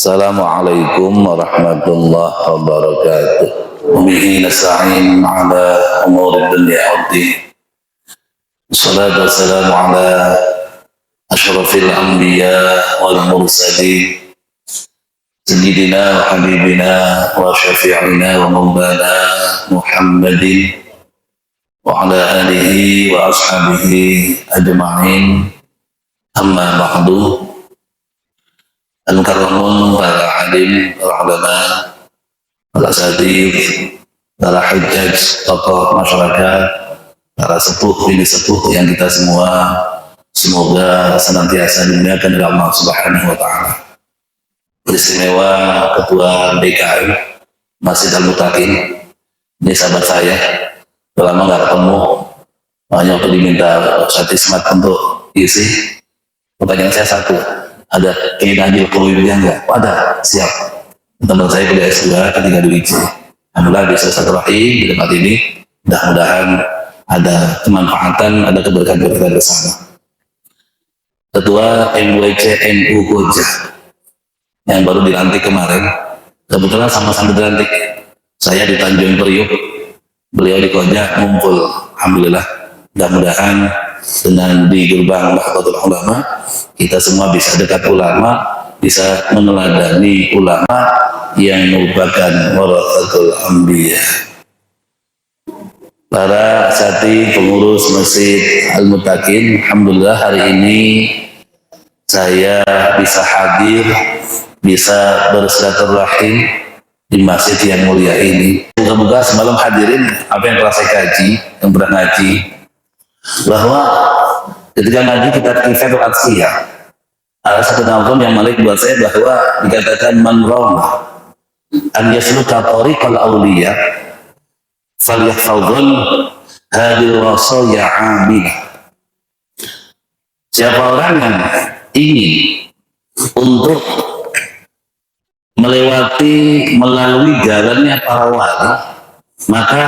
Assalamualaikum warahmatullahi wabarakatuh. Wabihi nasta'in ala umuri dunya waddin. Wassalatu wassalamu ala asyrafil anbiya wal mursalin sayyidina wa habibina wa syafi'ina wa maulana Muhammadin wa ala alihi wa ashabihi ajma'in. Amma ba'du. Al-Mukarramun, para alim, para ulama, para asatidz, para hujjaj, tokoh masyarakat, para sepuh, ini sepuh yang kita semua semoga senantiasa dimuliakan oleh Allah Subhanahu wa Ta'ala. Beristimewa Ketua DKM Masjid Al-Muttaqin, ini sahabat saya, udah lama nggak ketemu, makanya waktu diminta Ustaz Ismat untuk isi, pertanyaan saya satu. Ada keindahan kulubnya enggak? Ada, siap. Teman saya kuliah S2 ketika di UIJ. Alhamdulillah bisa silaturahim di tempat ini. Mudah-mudahan ada kemanfaatan, ada keberkahan bersama. Ketua MWC NU Koja yang baru dilantik kemarin, kebetulan sama-sama dilantik. Saya di Tanjung Priuk, beliau di Koja, ngumpul. Alhamdulillah. Mudah-mudahan dengan di gerbang Nahdlatul Ulama kita semua bisa dekat ulama, bisa meneladani ulama yang merupakan warathatul anbiya. Para asatidz pengurus Masjid Al-Muttaqin, alhamdulillah hari ini saya bisa hadir, bisa bersilaturahim di masjid yang mulia ini. Semoga semalam hadirin apa yang telah saya kaji, yang pernah ngaji, bahwa ketika ngaji kita Kifatul Adhiyah, ada satu nazam yang menarik buat saya bahwa dikatakan man rama an yasluka tariqal awliya falyahfadhun hadhihi wasaya amil. Siapa orang yang ingin untuk melalui jalannya para wali, maka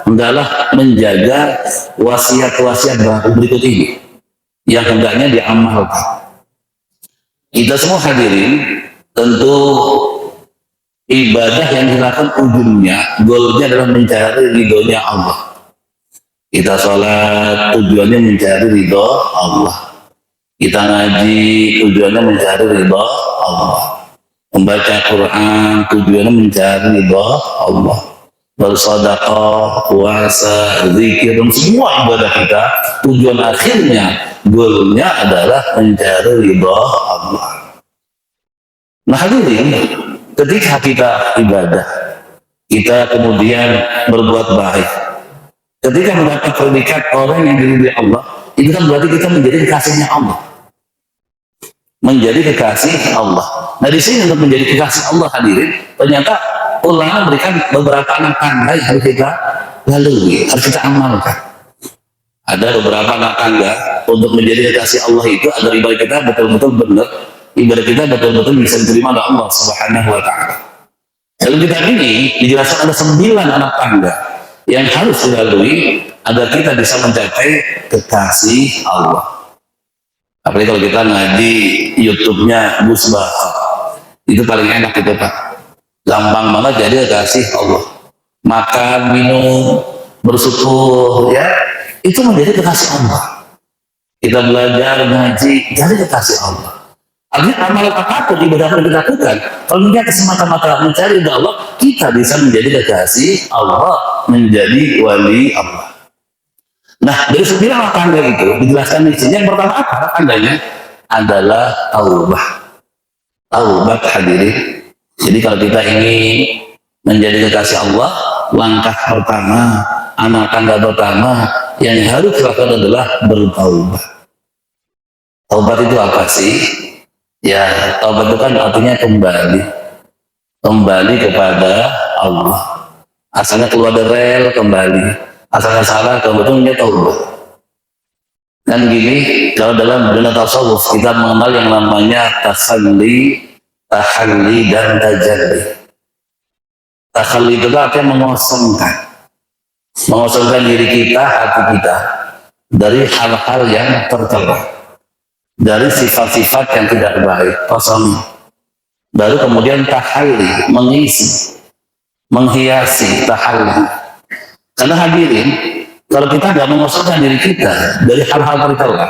hendaklah menjaga wasiat-wasiat berikut ini yang hendaknya diamalkan. Kita semua hadirin tentu ibadah yang dilakukan ujungnya, goalnya adalah mencari ridhonya Allah. Kita sholat tujuannya mencari ridho Allah. Kita ngaji tujuannya mencari ridho Allah. Membaca Quran tujuannya mencari ridho Allah. Bersedekah, puasa, zikir, dan semua ibadah kita tujuan akhirnya, goalnya adalah mencari ridha Allah. Nah hadirin, ketika kita ibadah, kita kemudian berbuat baik, ketika mendapat predikat orang yang diridhai Allah, itu kan berarti kita menjadi kekasihnya Allah, menjadi kekasih Allah. Nah di sini untuk menjadi kekasih Allah hadirin, ternyata ulama memberikan beberapa anak tangga yang harus kita lalui, harus kita amalkan. Ada beberapa anak tangga untuk menjadi kekasih Allah itu agar ibadah kita betul-betul benar, ibadah kita betul-betul bisa diterima oleh Allah Subhanahu wa Ta'ala. Dalam kitab ini dijelaskan ada 9 anak tangga yang harus dilalui agar kita bisa mencapai kekasih Allah. Apalagi kalau kita ngaji YouTube-nya Gus Baha, itu paling enak itu Pak. Gampang banget jadi kekasih Allah. Makan, minum, bersyukur, ya, itu menjadi kekasih Allah. Kita belajar ngaji, jadi kekasih Allah. Artinya amal apapun ibadah yang kita lakukan, kalau kita semata-mata mencari ridha Allah, kita bisa menjadi kekasih Allah, menjadi wali Allah. Nah, dari 9 tangga itu dijelaskan di sini. Yang pertama apa tandanya? Adalah taubah. Taubat hadirin. Jadi kalau kita ingin menjadi kekasih Allah, langkah pertama, amal tangga pertama yang harus dilakukan adalah bertaubat. Taubat itu apa sih? Ya, taubat itu kan artinya kembali kepada Allah. Asalnya keluar dari rel, kembali. Asalnya salah, kebetulannya taubat. Dan gini, kalau dalam dunia tasawuf kita mengenal yang namanya tahalli, dan tajalli. Tahalli itu artinya mengosongkan diri kita, hati kita dari hal-hal yang tercela, dari sifat-sifat yang tidak baik, kosong. baru kemudian tahalli, mengisi, menghiasi tahalli. Karena hadirin, kalau kita tidak mengosongkan diri kita dari hal-hal tercela,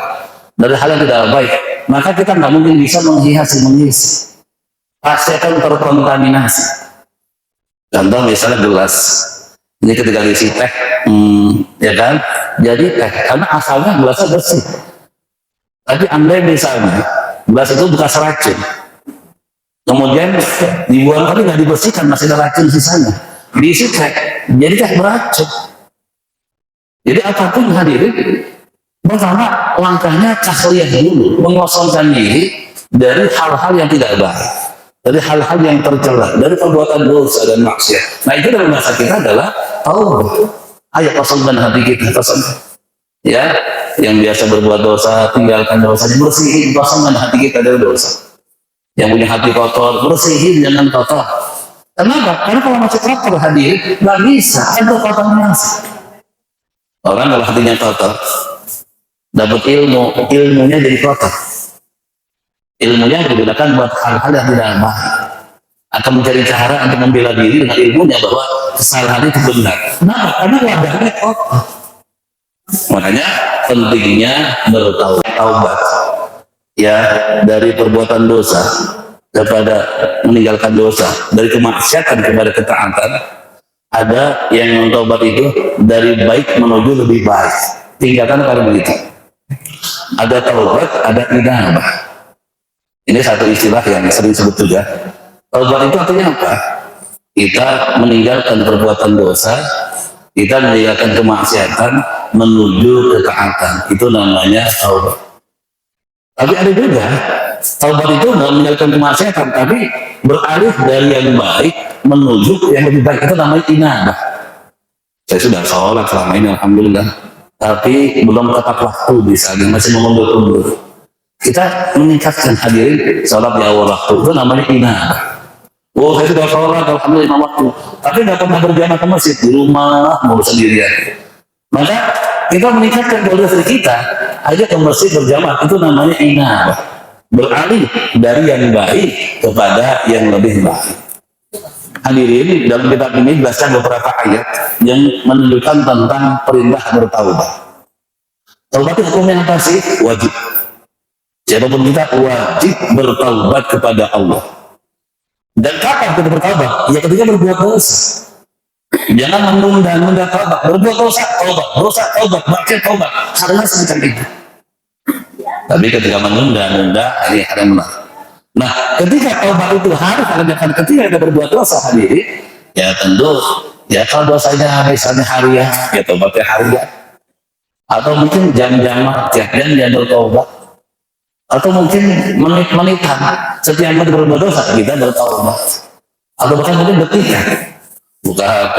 dari hal yang tidak baik, maka kita nggak mungkin bisa menghiasi, mengisi. Pasti akan terkontaminasi. Contoh misalnya gelas, ini ketika diisi teh, ya kan, jadi teh, karena asalnya gelasnya bersih. Tapi andai misalnya gelas itu bekas racun, kemudian dibuang tapi nggak dibersihkan, masih ada racun sisanya, diisi teh, jadi teh beracun. Jadi apapun hadirin, pertama langkahnya tahliyah dulu, mengosongkan diri dari hal-hal yang tidak baik, dari hal-hal yang tercela, dari perbuatan dosa dan maksiat. Nah itu dalam bahasa kita adalah taubat. Ayo kosongkan hati kita, kosongkan. Ya, yang biasa berbuat dosa, tinggalkan dosanya, bersihin, kosongkan hati kita dari dosa. Yang punya hati kotor, bersihin, jangan kotor. Kenapa? Karena kalau masih kotor hadir, nggak bisa, ada kotornya. Orang kalau hatinya kotor, dapat ilmunya jadi kotor. Ilmunya digunakan buat hal-hal yang tidak baik. Akan mencari cara untuk membela diri dengan ilmunya bahwa kesalahan itu benar. Kenapa? Karena wadahnya kotor. Makanya pentingnya bertaubat ya dari perbuatan dosa kepada meninggalkan dosa, dari kemaksiatan kepada ketaatan. Ada yang taubat itu dari baik menuju lebih baik, tingkatan kalau begitu. Ada taubat, ada inabah. Ini satu istilah yang sering disebut juga. Taubat itu artinya apa? Kita meninggalkan perbuatan dosa, kita meninggalkan kemaksiatan menuju ketaatan. Itu namanya taubat. Tapi ada juga taubat itu nggak meninggalkan kemaksiatan, tapi beralih dari yang baik menuju yang lebih baik. Itu namanya inabah. Saya sudah sholat selama ini, alhamdulillah, tapi belum tepat waktu, misalnya masih mengundur-undur. Kita meningkatkan hadirin sholat di awal waktu, itu namanya inabah. Oh, saya sudah sholat alhamdulillah waktu, tapi nggak pernah berjamaah ke masjid, di rumah mau sendirian. Maka kita meningkatkan kualitas kita, aja ke masjid berjamaah, itu namanya inabah. Beralih dari yang baik kepada yang lebih baik. Hadirin, dalam kitab ini jelaskan beberapa ayat yang menunjukkan tentang perintah bertaubat. Taubat itu hukumnya apa sih? Wajib. Siapapun kita wajib bertaubat kepada Allah. Dan kapan kita bertaubat? Ya ketika berbuat dosa. Jangan menunda-nunda taubat. Berbuat dosa, taubat, maksiat taubat. Karena semacam itu. Tapi ketika menunda-nunda, ini ada yang benar. Nah, ketika taubat itu harus dilakukan ketika kita berbuat dosa hadirin, ya tentu, ya kalau dosanya misalnya harian, ya taubatnya harian. Atau mungkin jam-jam, tiap jam bertaubat. Atau mungkin menit-menitan, setiap kita berbuat dosa, kita bertaubat. Atau bahkan mungkin detik, buka HP,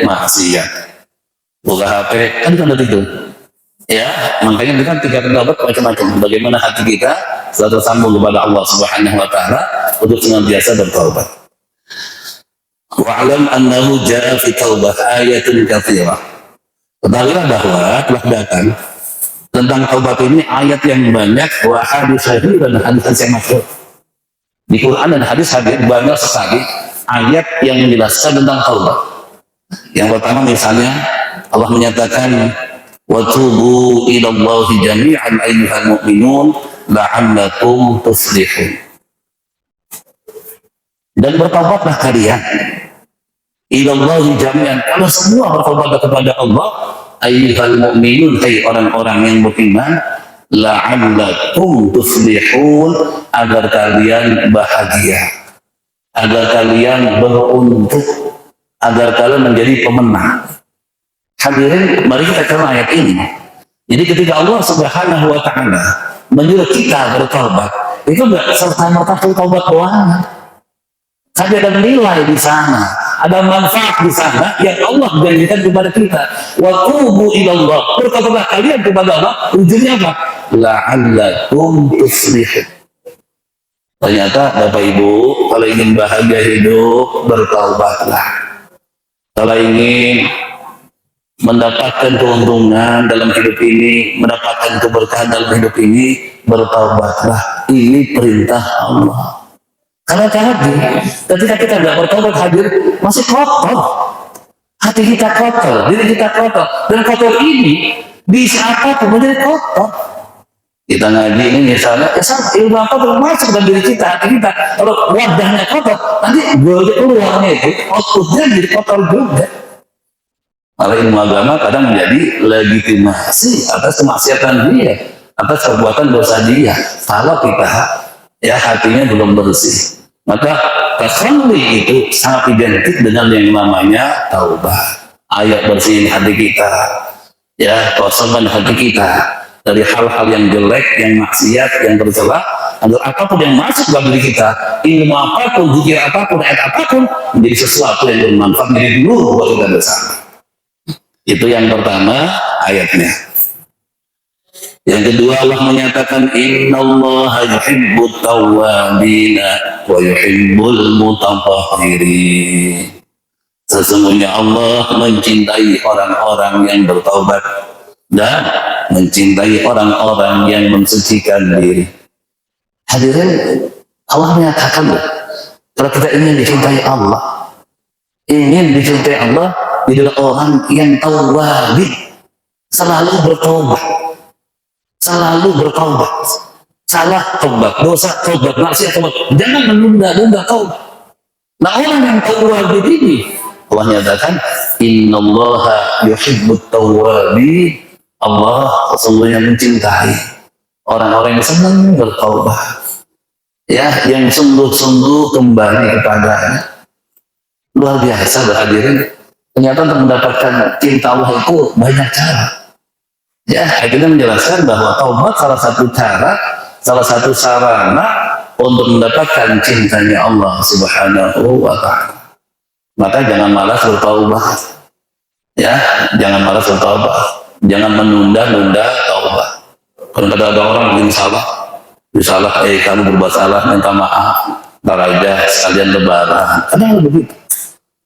maksiat. Buka HP, kan ada itu. Ya, makanya kita tingkatan taubat macam-macam. Bagaimana hati kita selalu tersambung kepada Allah Subhanahu wa taala untuk senantiasa bertaubat. Wa'lam annahu jaa fi taubah ayatun katsirah. Ketahuilah bahwa telah datang tentang taubat ini ayat yang banyak, wa hadis sahih dan hadis yang masyhur. Di Quran dan hadis hadir banyak sekali ayat yang menjelaskan tentang taubat. Yang pertama misalnya Allah menyatakan wa tubu ila Allahi jami'an ayyuhal mu'minun la'allakum tuflihun. Dan bertaubatlah kalian ila Allahi jami'an, kalau semua bertaubat kepada Allah, ayyuhal mu'minun, hai orang-orang yang beriman, la'allakum tuflihun, agar kalian bahagia, agar kalian beruntung, agar kalian menjadi pemenang. Hadirin, mari kita kenal ayat ini. Jadi ketika Allah Subhanahu wa taala menyuruh kita bertaubat, itu enggak serta-merta taubat doang. Tapi ada nilai di sana, ada manfaat di sana yang Allah janjikan kepada kita. Wa tubu ilallah, bertobatlah kalian kepada Allah, ujungnya apa? La'allakum tuflihun. Ternyata Bapak Ibu, kalau ingin bahagia hidup, bertaubatlah. Kalau ingin mendapatkan keuntungan dalam hidup ini, mendapatkan keberkahan dalam hidup ini, bertaubatlah. Ini perintah Allah. Karena tadi ketika kita nggak bertobat hadir masih kotor, hati kita kotor, diri kita kotor, dan kotor ini bisa apapun menjadi kotor. Kita ngaji ini misalnya, ya sama ilmu apa belum masuk dalam diri kita, hati kita. Kalau wadahnya kotor, nanti keluarnya itu outputnya jadi kotor juga. Malah ilmu agama kadang menjadi legitimasi atas kemaksiatan dia, atas perbuatan dosa dia. Kalau kita ya hatinya belum bersih, maka tasalli itu sangat identik dengan yang namanya taubat. Ayat bersihin hati kita, ya kosongkan hati kita dari hal-hal yang jelek, yang maksiat, yang tercela, agar apapun yang masuk dalam diri kita, ilmu apapun, zikir apapun, ayat apapun, menjadi sesuatu yang bermanfaat menjadi dulu buat kita bersama. Itu yang pertama ayatnya. Yang kedua Allah menyatakan innallaha yuhibbut tawwabina wa yuhibbul mutatahhirin. Sesungguhnya Allah mencintai orang-orang yang bertaubat dan mencintai orang-orang yang mensucikan diri. Hadirin, Allah menyatakan kalau kita ingin dicintai Allah, adalah orang yang tawwabin, selalu bertaubat, salah taubat, dosa taubat, maksiat taubat, jangan menunda-nunda taubat. Nah orang yang tawwabin ini Allah nyatakan innallaha yuhibbut tawwabin, Allah sesungguhnya mencintai orang-orang yang senang bertaubat, ya, yang sungguh-sungguh kembali kepadanya. Luar biasa berhadirin. Ternyata untuk mendapatkan cinta Allah itu banyak cara. Ya, akhirnya menjelaskan bahwa taubat salah satu cara, salah satu sarana untuk mendapatkan cintanya Allah Subhanahu wa Ta'ala. Maka jangan malas bertaubat. Ya, jangan malas bertaubat. Jangan menunda-nunda taubat. Kalau ada orang bikin salah, kamu berbuat salah, minta maaf, ntar aja sekalian lebaran. Kadang begitu.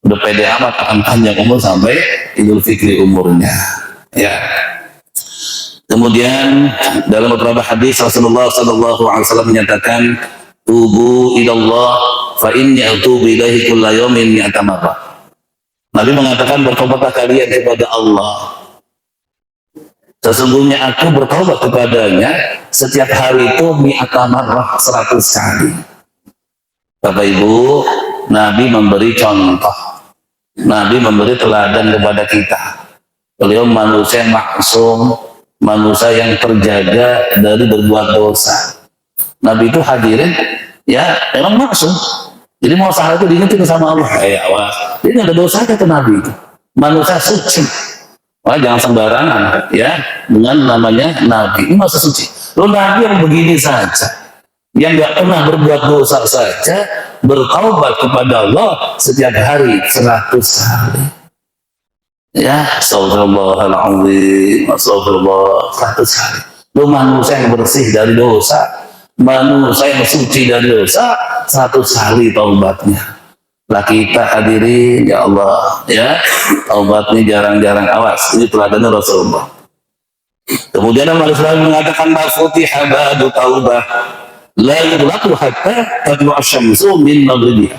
Udah pede amat akan panjang umur sampai Idul Fitri umurnya. Ya. Kemudian dalam beberapa hadis Rasulullah SAW menyatakan, tubu ilallah fa inni atubu ilaihi kulla yawmin mi'ata marrah. Nabi mengatakan, bertobatlah kalian kepada Allah. Sesungguhnya aku bertobat kepadanya setiap hari itu mi'ata marrah, 100 kali. Bapak Ibu, Nabi memberi contoh. Nabi memberi teladan kepada kita. Beliau manusia yang maksum, manusia yang terjaga dari berbuat dosa. Nabi itu hadirin, ya memang maksum. Jadi mau salah itu diingetin sama Allah. Ya Allah, ini ada dosa kata Nabi itu. Manusia suci. Wah, jangan sembarangan ya dengan namanya Nabi. Ini manusia suci. Lo Nabi yang begini saja, yang nggak pernah berbuat dosa saja, bertaubat kepada Allah setiap hari 100 kali. Ya, astagfirullahaladzim, astagfirullah, 100 kali. Lu manusia yang bersih dari dosa, manusia yang suci dari dosa, 100 kali taubatnya. Lah kita hadirin, ya Allah, ya, taubatnya jarang-jarang, awas. Ini teladannya Rasulullah. Kemudian Nabi SAW mengatakan, "Mafutiha ba'du taubah la yughlaqu hatta tadlu'a asy-syamsu min maghribiha."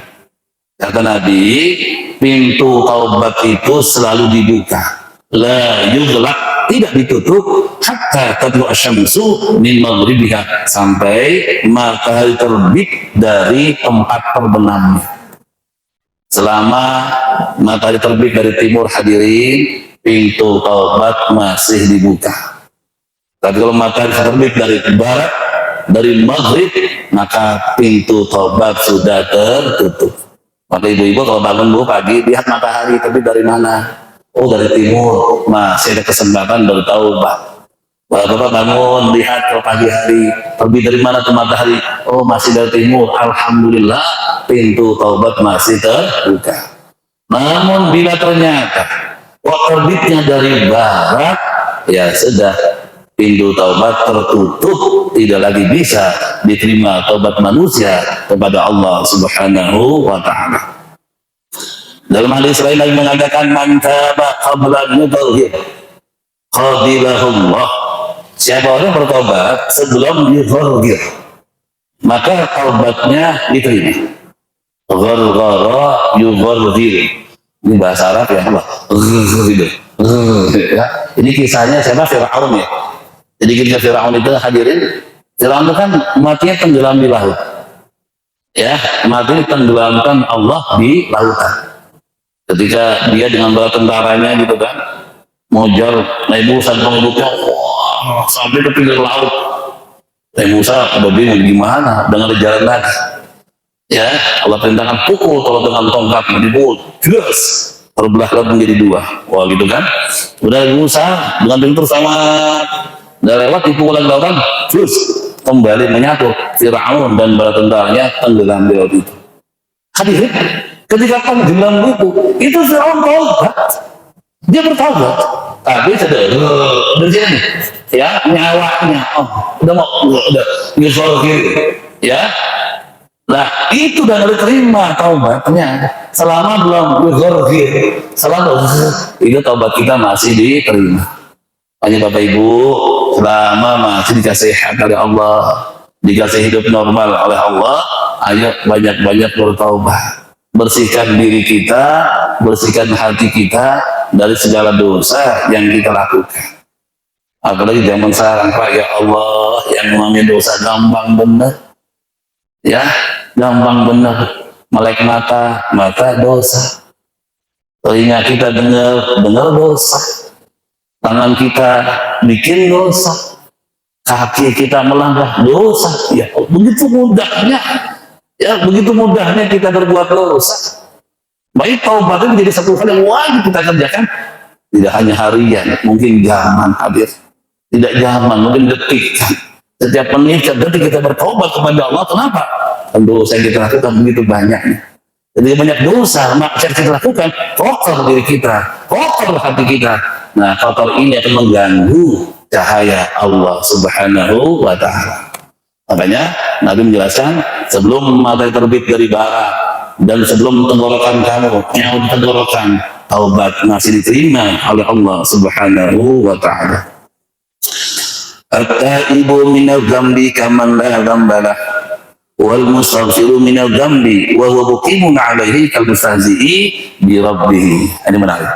Kata Nabi, pintu taubat itu selalu dibuka. La yughlaq, tidak ditutup, hatta tadlu'a asy-syamsu min maghribiha, sampai matahari terbit dari tempat terbenamnya. Selama matahari terbit dari timur hadirin, pintu taubat masih dibuka. Tapi kalau matahari terbit dari barat, dari maghrib, maka pintu taubat sudah tertutup. Maka ibu-ibu kalau bangun pagi, lihat matahari terbit dari mana? Oh, dari timur, masih ada kesempatan bertaubat. Bapak bangun, lihat kalau pagi hari, terbit dari mana tuh matahari? Oh, masih dari timur. Alhamdulillah, pintu taubat masih terbuka. Namun bila ternyata terbitnya dari barat, ya sudah, pintu taubat tertutup, tidak lagi bisa diterima taubat manusia kepada Allah Subhanahu wa Ta'ala. Dalam hadis lain Nabi mengatakan, "Man taba qabla an-nudhir qabilahullah." Siapa orang bertobat sebelum didhir, maka taubatnya diterima. Gharghara yugharghir. Ini bahasa Arab ya, apa? Gitu. Ya. Ini kisahnya siapa? Fir'aun ya. Jadi ketika Fir'aun itu hadirin, Fir'aun itu kan matinya tenggelam di laut. Ya, mati tenggelamkan Allah di lautan. Ketika dia dengan bala tentaranya gitu kan, mengejar Nabi Musa dan pengikutnya, wah, sampai ke pinggir laut. Nabi Musa udah bingung gimana dengan jalan lagi. Ya, Allah perintahkan pukul kalau dengan tongkat dipukul, jelas terbelah laut menjadi dua. Wah gitu kan. Udah Nabi Musa dengan pintu sama udah lewat dipukul lagi lautan, terus kembali menyatu. Fir'aun dan bala tentaranya tenggelam di laut itu. Hadirin, ketika tenggelam itu Fir'aun taubat. Dia bertaubat, tapi sudah dari sini ya nyawanya, udah mau udah nyusul kiri, ya. Nah itu udah diterima taubatnya selama belum bergorgir, selama itu taubat kita masih diterima. Hanya Bapak Ibu, selama masih dikasih hak oleh Allah, dikasih hidup normal oleh Allah, ayo banyak-banyak bertaubat, bersihkan diri kita, bersihkan hati kita dari segala dosa yang kita lakukan. Apalagi zaman sekarang, Pak, ya Allah, yang mengambil dosa gampang benar, ya, gampang benar. Melek mata dosa. Telinga kita dengar dosa. Tangan kita bikin dosa. Kaki kita melangkah dosa. Ya, begitu mudahnya. Ya, begitu mudahnya kita berbuat dosa. Baik taubat itu menjadi satu hal yang wajib kita kerjakan. Tidak hanya harian, mungkin zaman hadir. Tidak zaman, mungkin detik. Setiap menit, detik kita bertobat kepada Allah. Kenapa? Dosa yang kita lakukan begitu banyaknya. Jadi banyak dosa, maksiat kita lakukan, kotor diri kita, kotor hati kita. Nah, kotor ini akan mengganggu cahaya Allah Subhanahu wa Ta'ala. Makanya Nabi menjelaskan, sebelum matahari terbit dari barat dan sebelum tenggorokan kamu nyawa di tenggorokan, taubat masih diterima oleh Allah Subhanahu wa Ta'ala. At-taibu minal dzambi kaman la dzambalah wal mustaghfiru minal dzambi wa huwa muqimun 'alaihi kal mustahzi'i bi rabbih. Ini menarik.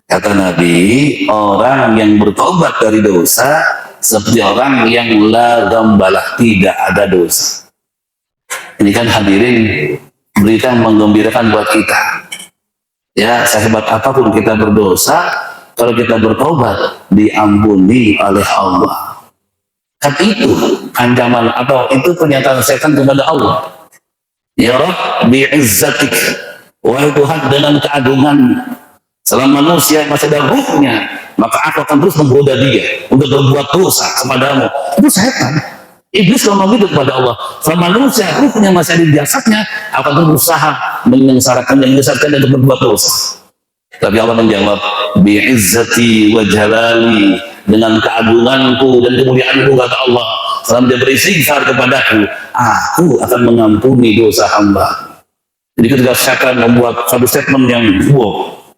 Kata Nabi, orang yang bertobat dari dosa seperti orang yang la dzambalah, tidak ada dosa. Ini kan hadirin berita yang menggembirakan buat kita. Ya, sehebat apapun kita berdosa, kalau kita bertobat diampuni oleh Allah. Kan itu ancaman atau itu pernyataan setan kepada Allah. Ya Rabb bi'izzatik, wahai Tuhan dengan keagungan, selama manusia masih ada ruhnya, maka aku akan terus menggoda dia untuk berbuat dosa kepadamu. Itu setan. Iblis kalau begitu kepada Allah, selama manusia ruhnya masih ada di jasadnya, akan berusaha menyengsarakan dan menyesatkan untuk berbuat dosa. Tapi Allah menjawab, bi'izzati wa jalali, dengan keagunganku dan kemuliaanku, kata Allah, selama dia beristighfar kepadaku, aku akan mengampuni dosa hamba. Jadi ketika syaitan membuat satu statement yang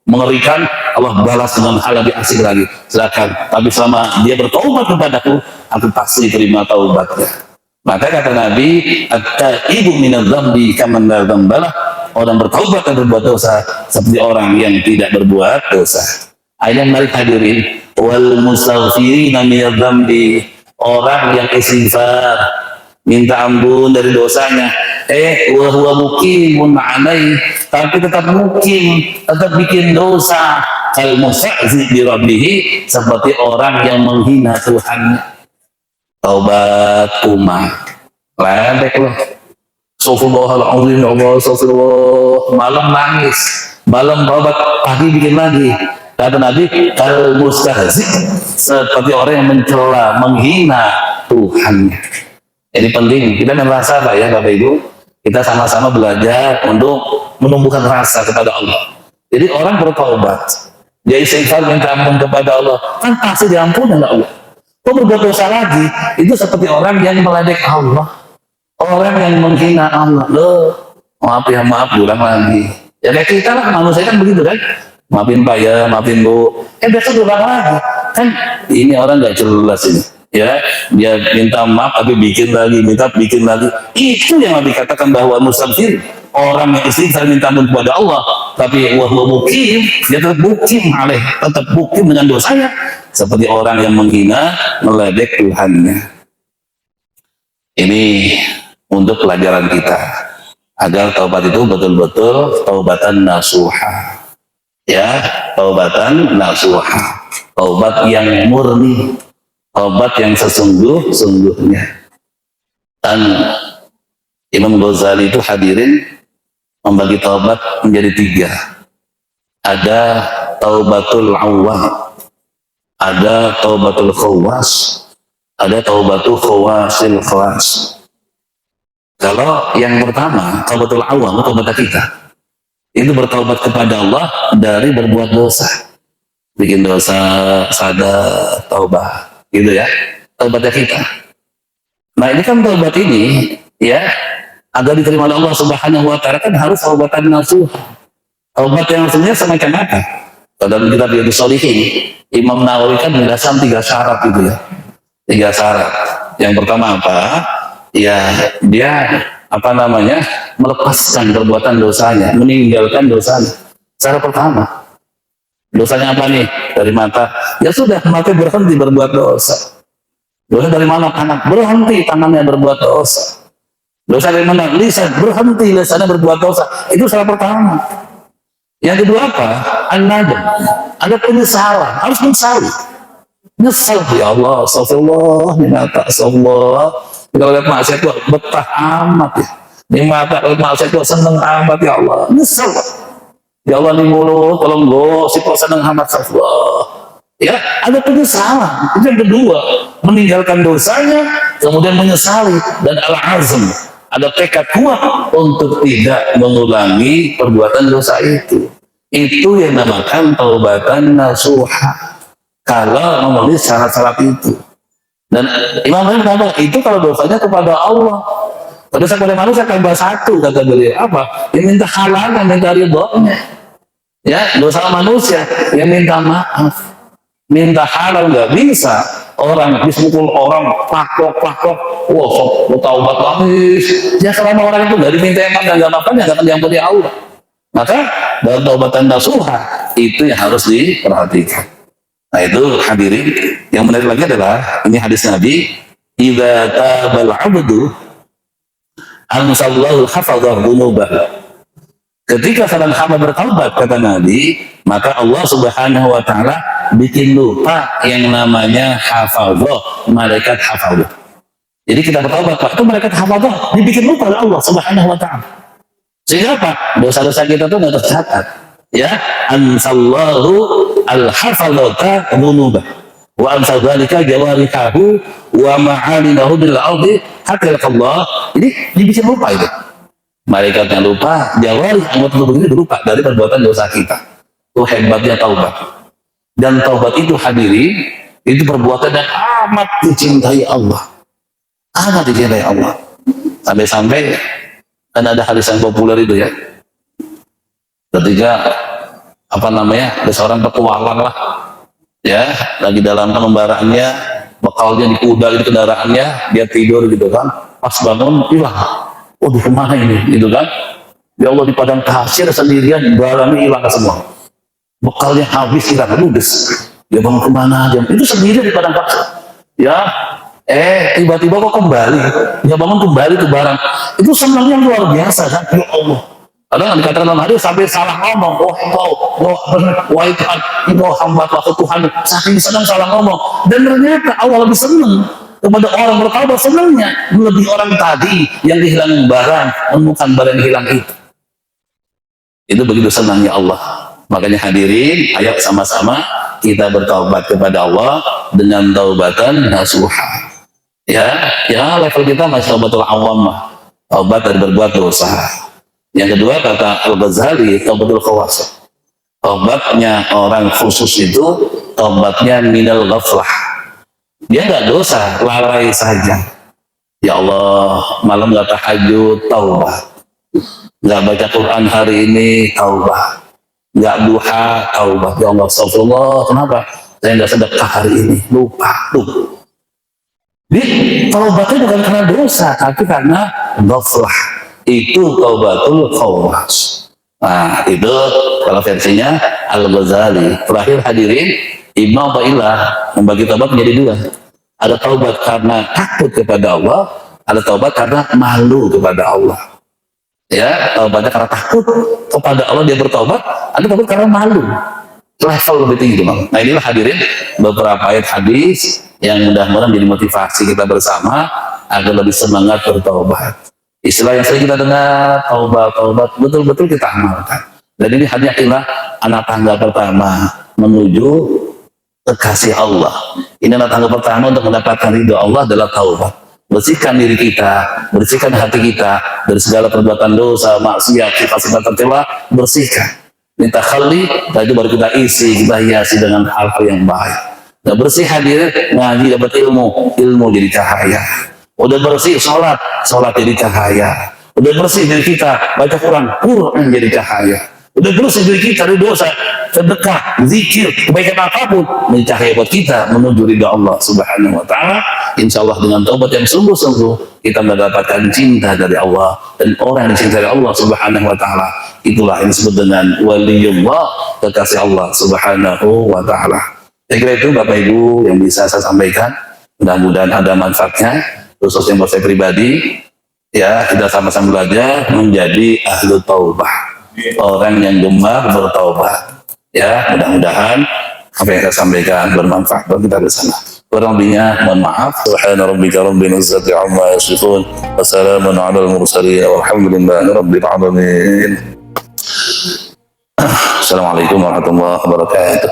mengerikan, Allah balas dengan hal lebih asik lagi. Silakan, tapi selama dia bertaubat kepadaku, aku pasti terima taubatnya. Maka kata Nabi, at-taibu minadz dzambi kaman la dzambalah, orang bertaubat dan berbuat dosa seperti orang yang tidak berbuat dosa. Ayat yang menarik hadirin, wal mustaghfirina minadz dzambi, orang yang istighfar, minta ampun dari dosanya, wa huwa muqimun 'alaihi, tapi tetap mukim, tetap bikin dosa, kal mustahzi bi rabbih, seperti orang yang menghina Tuhannya. Taubat umat ledek loh. Astagfirullahaladzim, ya Allah, astagfirullah. Malam nangis, malam taubat, pagi bikin lagi. Kata Nabi, kal mustahzi, seperti orang yang mencela, menghina Tuhannya. Jadi penting kita merasa Pak ya Bapak Ibu, kita sama-sama belajar untuk menumbuhkan rasa kepada Allah. Jadi orang bertaubat, dia istighfar minta ampun kepada Allah, kan pasti diampuni oleh Allah. Kok berbuat dosa lagi? Itu seperti orang yang meledek Allah, orang yang menghina Allah. Loh, maaf ya, maaf, ulang lagi. Ya kayak kita lah, manusia kan begitu kan. Maafin Pak ya, maafin Bu. Besok ulang lagi. Kan ini orang gak jelas ini. ya dia minta maaf tapi bikin lagi, bikin lagi. Itu yang dikatakan bahwa musafir, orang yang istighfar minta ampun kepada Allah tapi wahwa mukim, dia tetap mukim alaih, tetap mukim dengan dosanya seperti orang yang menghina, meledek Tuhannya. Ini untuk pelajaran kita agar taubat itu betul-betul taubatan nasuha, ya, taubatan nasuha, taubat yang murni, taubat yang sesungguh-sungguhnya. Dan Imam Ghazali itu hadirin membagi taubat menjadi 3. Ada taubatul awam, ada taubatul khawas, ada taubatul khawasil khawas. Kalau yang pertama, taubatul awam, taubat kita, itu bertaubat kepada Allah dari berbuat dosa, bikin dosa, sadar, taubat, gitu ya, taubatnya kita. Nah ini kan taubat ini, ya, agar diterima oleh Allah Subhanahu Wa Taala kan harus taubatan nasuh. Taubat yang sebenarnya semacam apa? Dalam kitab Riyadhus Shalihin, Imam Nawawi kan menjelaskan 3 syarat itu ya. 3 syarat. Yang pertama apa? Ya, dia melepaskan perbuatan dosanya, meninggalkan dosanya. Syarat pertama, dosanya apa nih? Dari mata. Ya sudah, mata berhenti berbuat dosa. Dosa dari mana? Tangan. Berhenti tangannya berbuat dosa. Dosa dari mana? Lisan. Berhenti lisannya berbuat dosa. Itu syarat pertama. Yang kedua apa? An-nadam. Ada penyesalan. Harus menyesali. Nyesal, ya Allah, astagfirullah, minata, astagfirullah. Kalau lihat maksiat itu betah amat ya. Ini mata kalau maksiat itu seneng amat, ya Allah. Nyesal. Ya Allah, ini mulut, kalau enggak, kok seneng amat, astagfirullah. Ya, ada penyesalan. Itu yang kedua. Meninggalkan dosanya, kemudian menyesali. Dan al-azm. Ada tekad kuat untuk tidak mengulangi perbuatan dosa itu. Itu yang dinamakan taubatan nasuha. Kalau memenuhi syarat-syarat itu. Dan Imam Nawawi mengatakan itu kalau dosanya kepada Allah. Kalau dosa kepada manusia tambah 1, kata beliau. Apa? Yang minta halal, yang minta ridhonya. Ya, dosa manusia yang minta maaf. Minta halal nggak bisa. Orang disukul orang pakok, wah, sok taubat lagi. Ya selama orang itu nggak diminta emang dan nggak maafkan, nggak akan diampuni Allah. Maka dalam taubatan nasuha itu yang harus diperhatikan. Nah itu hadirin, yang menarik lagi adalah ini hadis Nabi, idza tabal 'abdu ansallahu hafadhahu dhunubahu. Ketika seorang hamba bertaubat, kata Nabi, maka Allah Subhanahu Wa Taala bikin lupa yang namanya hafadhah, malaikat hafadhah. Jadi kita bertaubat, Pak, itu malaikat hafadhah dibikin lupa oleh Allah Subhanahu Wa Taala. Sehingga apa? Dosa-dosa kita tuh nggak tercatat. Ya, ansallahu al-hafadhata dhunubah wa ansaldzalika jawarihahu wa ma'alinahu bil ardi hatta Allah. Ini dibikin lupa itu. Malaikatnya lupa, jawari anggota tubuh ini lupa dari perbuatan dosa kita. Itu hebatnya taubat. Dan taubat itu hadirin, itu perbuatan yang amat dicintai Allah. Amat dicintai Allah. Sampai-sampai kan ada hadis yang populer itu ya. Ketika ada seorang petualang lah, ya, lagi dalam pengembaraannya, bekalnya di kuda, di kendaraannya, dia tidur gitu kan, pas bangun hilang. Waduh, kemana ini, gitu kan? Ya Allah, di padang pasir sendirian, barangnya hilang semua, bekalnya habis, hilang, ludes. Dia bangun kemana aja, itu sendirian di padang pasir. Ya, tiba-tiba kok kembali, dia bangun kembali ke barang. Itu senangnya luar biasa kan, ya Allah. Ada dikatakan dalam hadis sampai salah ngomong, wahai Tuhan, engkau hamba Tuhan, saking senang salah ngomong. Dan ternyata Allah lebih senang kepada orang bertaubat, senangnya lebih orang tadi yang kehilangan barang, menemukan barang yang hilang itu. Itu begitu senangnya Allah. Makanya hadirin, ayo sama-sama kita bertaubat kepada Allah dengan taubatan nasuha. Ya, level kita masih taubatul awam, taubat dari berbuat dosa. Yang kedua kata Al-Ghazali, taubatul khawas. Taubatnya orang khusus itu taubatnya minal ghaflah. Dia nggak dosa, lalai saja. Ya Allah, malam nggak tahajud, taubat. Nggak baca Quran hari ini, taubat. Nggak duha, taubat. Ya Allah, astagfirullah, kenapa? Saya nggak sedekah hari ini, lupa. Jadi taubatnya bukan karena dosa, tapi karena ghaflah. Itu taubatul khawas. Nah, itu kalau versinya Al-Ghazali. Terakhir hadirin, Ibnu Athaillah membagi taubat menjadi dua. Ada taubat karena takut kepada Allah, ada taubat karena malu kepada Allah. Ya, taubatnya karena takut kepada Allah dia bertaubat, ada taubat karena malu. Level lebih tinggi, Bang. Nah, inilah hadirin beberapa ayat hadis yang mudah-mudahan menjadi motivasi kita bersama agar lebih semangat bertaubat. Istilah yang sering kita dengar, taubat, betul-betul kita amalkan. Dan ini hanyalah anak tangga pertama menuju kekasih Allah. Ini anak tangga pertama untuk mendapatkan ridho Allah adalah taubat. Bersihkan diri kita, bersihkan hati kita dari segala perbuatan dosa, maksiat, sifat-sifat tercela, bersihkan. Minta khali, itu baru kita isi, kita hiasi dengan hal-hal yang baik. Nah, bersih hadirin, ngaji dapat ilmu jadi cahaya. Udah bersih sholat jadi cahaya. Udah bersih diri kita baca Quran jadi cahaya. Udah bersih diri kita dari dosa, sedekah, zikir, kebaikan apapun menjadi cahaya buat kita menuju ridha Allah Subhanahu wa taala. Insyaallah dengan taubat yang sungguh-sungguh kita mendapatkan cinta dari Allah, dan orang yang dicintai Allah Subhanahu wa taala itulah yang disebut dengan waliyullah, kekasih Allah Subhanahu wa taala. Saya kira itu Bapak Ibu yang bisa saya sampaikan. Mudah-mudahan ada manfaatnya, khususnya buat saya pribadi. Ya, kita sama-sama belajar menjadi ahlu taubah, orang yang gemar bertaubat. Ya, mudah-mudahan apa yang saya sampaikan bermanfaat bagi kita bersama. Kurang lebihnya mohon maaf. Subhana rabbika rabbil izzati amma yasifun, wa salamun alal mursalin, walhamdulillahi rabbil alamin. Assalamualaikum warahmatullahi wabarakatuh.